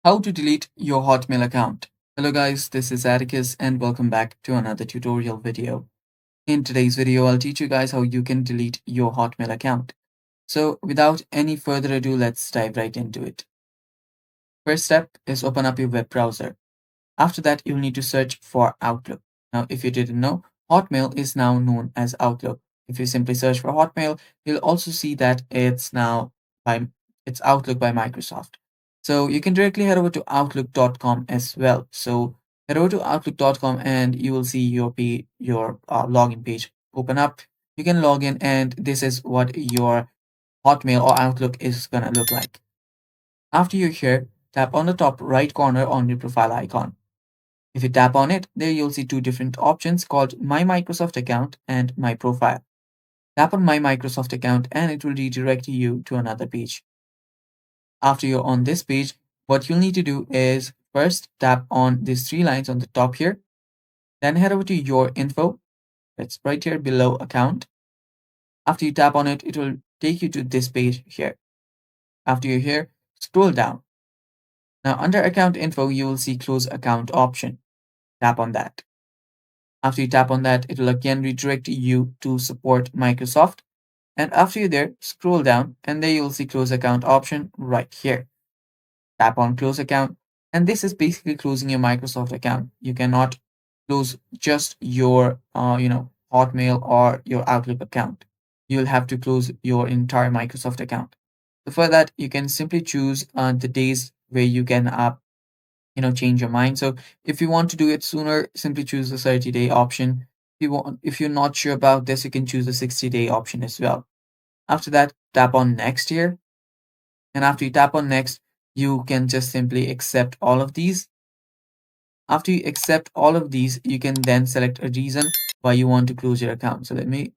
How to delete your Hotmail account. Hello guys, this is Atticus and welcome back to another tutorial video. In today's video, I'll teach you guys how you can delete your Hotmail account. So without any further ado, let's dive right into it. First step is open up your web browser. After that, you'll need to search for Outlook. Now, if you didn't know, Hotmail is now known as Outlook. If you simply search for Hotmail, you'll also see that by it's Outlook by Microsoft. So you can directly head over to outlook.com as well. So head over to outlook.com and you will see your login page open up. You can log in and this is what your Hotmail or Outlook is gonna look like. After you're here, tap on the top right corner on your profile icon. If you tap on it, there you'll see two different options called My Microsoft Account and My Profile. Tap on My Microsoft Account and it will redirect you to another page. After you're on this page, what you'll need to do is first tap on these three lines on the top here, then head over to Your Info. It's right here below Account. After you tap on it, it will take you to this page here. After you're here, scroll down. Now under Account Info, you will see Close Account option. Tap on that. After you tap on that, it will again redirect you to Support Microsoft. And after you're there, scroll down and there you'll see Close Account option right here. Tap on Close Account. And this is basically closing your Microsoft account. You cannot close just your, Hotmail or your Outlook account. You'll have to close your entire Microsoft account. So for that, you can simply choose the days where you can change your mind. So if you want to do it sooner, simply choose the 30-day option. If you're not sure about this, you can choose the 60-day option as well. After that, tap on next here. And after you tap on next, you can just simply accept all of these. After you accept all of these, you can then select a reason why you want to close your account. So let me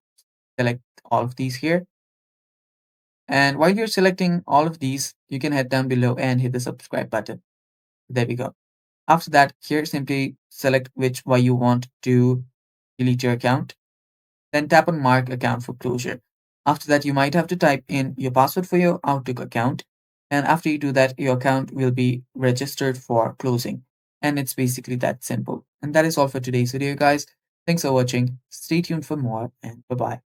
select all of these here. And while you're selecting all of these, you can head down below and hit the subscribe button. There we go. After that, here simply select why you want to delete your account. Then tap on Mark Account for closure. After that, you might have to type in your password for your Outlook account. And after you do that, your account will be registered for closing. And it's basically that simple. And that is all for today's video, guys. Thanks for watching. Stay tuned for more and bye-bye.